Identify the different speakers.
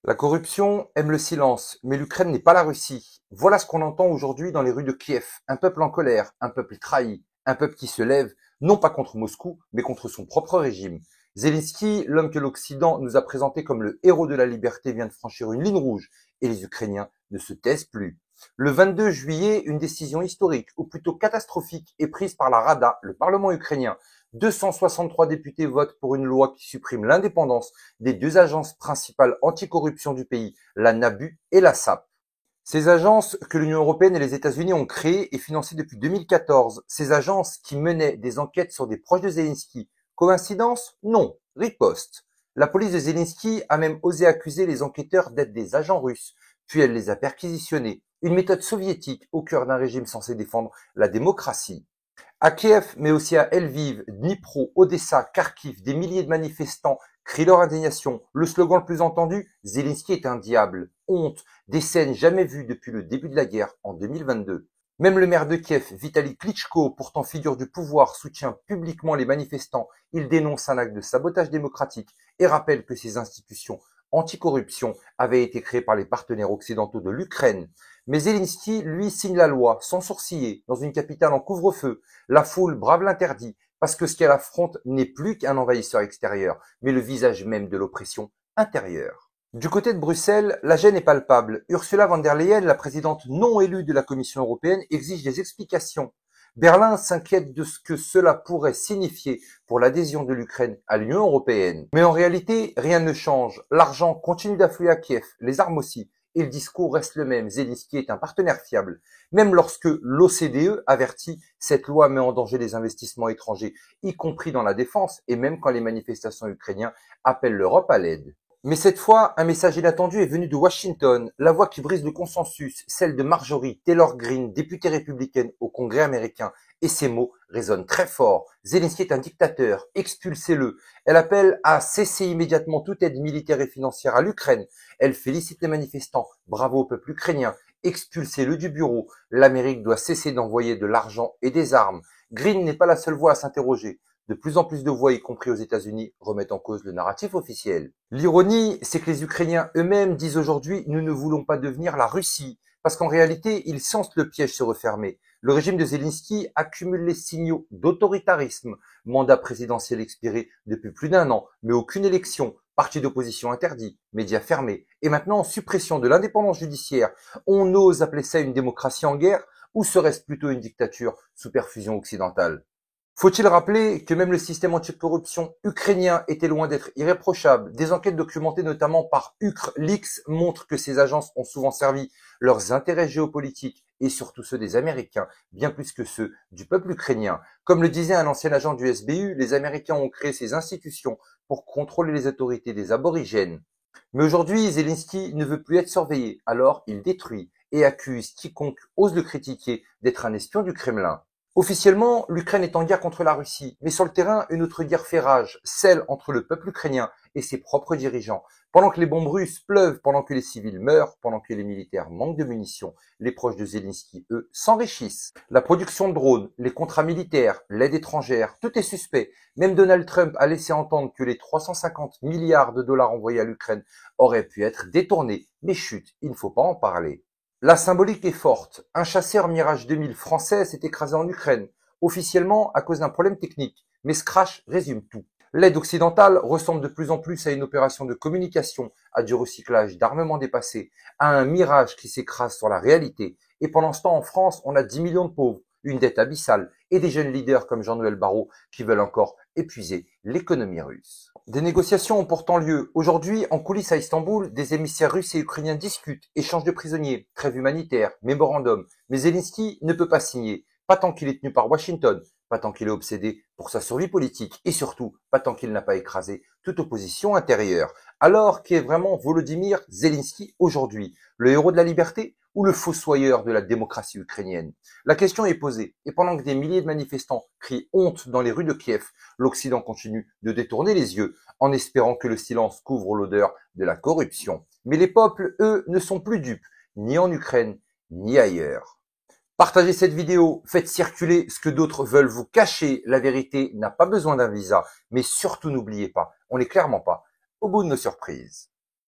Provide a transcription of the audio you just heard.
Speaker 1: La corruption aime le silence, mais l'Ukraine n'est pas la Russie. Voilà ce qu'on entend aujourd'hui dans les rues de Kiev. Un peuple en colère, un peuple trahi, un peuple qui se lève, non pas contre Moscou, mais contre son propre régime. Zelensky, l'homme que l'Occident nous a présenté comme le héros de la liberté, vient de franchir une ligne rouge, et les Ukrainiens ne se taisent plus. Le 22 juillet, une décision historique, ou plutôt catastrophique, est prise par la Rada, le Parlement ukrainien. 263 députés votent pour une loi qui supprime l'indépendance des deux agences principales anticorruption du pays, la NABU et la SAP. Ces agences que l'Union européenne et les États-Unis ont créées et financées depuis 2014, ces agences qui menaient des enquêtes sur des proches de Zelensky. Coïncidence? Non. Riposte. La police de Zelensky a même osé accuser les enquêteurs d'être des agents russes, puis elle les a perquisitionnés. Une méthode soviétique au cœur d'un régime censé défendre la démocratie. À Kiev, mais aussi à Lviv, Dnipro, Odessa, Kharkiv, des milliers de manifestants crient leur indignation. Le slogan le plus entendu, Zelensky est un diable. Honte, des scènes jamais vues depuis le début de la guerre en 2022. Même le maire de Kiev, Vitali Klitschko, pourtant figure du pouvoir, soutient publiquement les manifestants. Il dénonce un acte de sabotage démocratique et rappelle que ces institutions anticorruption avaient été créées par les partenaires occidentaux de l'Ukraine. Mais Zelensky, lui, signe la loi, sans sourciller, dans une capitale en couvre-feu. La foule brave l'interdit, parce que ce qu'elle affronte n'est plus qu'un envahisseur extérieur, mais le visage même de l'oppression intérieure. Du côté de Bruxelles, la gêne est palpable. Ursula von der Leyen, la présidente non élue de la Commission européenne, exige des explications. Berlin s'inquiète de ce que cela pourrait signifier pour l'adhésion de l'Ukraine à l'Union européenne. Mais en réalité, rien ne change. L'argent continue d'affluer à Kiev, les armes aussi, et le discours reste le même. Zelensky est un partenaire fiable. Même lorsque l'OCDE avertit, cette loi met en danger les investissements étrangers, y compris dans la défense, et même quand les manifestations ukrainiens appellent l'Europe à l'aide. Mais cette fois, un message inattendu est venu de Washington, la voix qui brise le consensus, celle de Marjorie Taylor Greene, députée républicaine au Congrès américain. Et ces mots résonnent très fort. Zelensky est un dictateur, expulsez-le. Elle appelle à cesser immédiatement toute aide militaire et financière à l'Ukraine. Elle félicite les manifestants. Bravo au peuple ukrainien. Expulsez-le du bureau. L'Amérique doit cesser d'envoyer de l'argent et des armes. Greene n'est pas la seule voix à s'interroger. De plus en plus de voix, y compris aux États-Unis, remettent en cause le narratif officiel. L'ironie, c'est que les Ukrainiens eux-mêmes disent aujourd'hui « nous ne voulons pas devenir la Russie », parce qu'en réalité, ils sentent le piège se refermer. Le régime de Zelensky accumule les signaux d'autoritarisme, mandat présidentiel expiré depuis plus d'un an, mais aucune élection, parti d'opposition interdit, médias fermés, et maintenant suppression de l'indépendance judiciaire. On ose appeler ça une démocratie en guerre, ou serait-ce plutôt une dictature sous perfusion occidentale? Faut-il rappeler que même le système anticorruption ukrainien était loin d'être irréprochable? Des enquêtes documentées notamment par UkrLeaks montrent que ces agences ont souvent servi leurs intérêts géopolitiques et surtout ceux des Américains, bien plus que ceux du peuple ukrainien. Comme le disait un ancien agent du SBU, les Américains ont créé ces institutions pour contrôler les autorités des aborigènes. Mais aujourd'hui, Zelensky ne veut plus être surveillé, alors il détruit et accuse quiconque ose le critiquer d'être un espion du Kremlin. Officiellement, l'Ukraine est en guerre contre la Russie, mais sur le terrain, une autre guerre fait rage, celle entre le peuple ukrainien et ses propres dirigeants. Pendant que les bombes russes pleuvent, pendant que les civils meurent, pendant que les militaires manquent de munitions, les proches de Zelensky, eux, s'enrichissent. La production de drones, les contrats militaires, l'aide étrangère, tout est suspect. Même Donald Trump a laissé entendre que les 350 milliards de dollars envoyés à l'Ukraine auraient pu être détournés. Mais chut, il ne faut pas en parler. La symbolique est forte. Un chasseur Mirage 2000 français s'est écrasé en Ukraine, officiellement à cause d'un problème technique. Mais ce crash résume tout. L'aide occidentale ressemble de plus en plus à une opération de communication, à du recyclage d'armements dépassés, à un mirage qui s'écrase sur la réalité. Et pendant ce temps, en France, on a 10 millions de pauvres, une dette abyssale et des jeunes leaders comme Jean-Noël Barrot qui veulent encore épuiser l'économie russe. Des négociations ont pourtant lieu. Aujourd'hui, en coulisses à Istanbul, des émissaires russes et ukrainiens discutent, échangent de prisonniers, trêve humanitaire, mémorandum. Mais Zelensky ne peut pas signer, pas tant qu'il est tenu par Washington, pas tant qu'il est obsédé pour sa survie politique et surtout pas tant qu'il n'a pas écrasé toute opposition intérieure. Alors, qui est vraiment Volodymyr Zelensky aujourd'hui? Le héros de la liberté ou le fossoyeur de la démocratie ukrainienne? La question est posée, et pendant que des milliers de manifestants crient honte dans les rues de Kiev, l'Occident continue de détourner les yeux en espérant que le silence couvre l'odeur de la corruption. Mais les peuples, eux, ne sont plus dupes, ni en Ukraine, ni ailleurs. Partagez cette vidéo, faites circuler ce que d'autres veulent vous cacher. La vérité n'a pas besoin d'un visa, mais surtout n'oubliez pas, on n'est clairement pas au bout de nos surprises.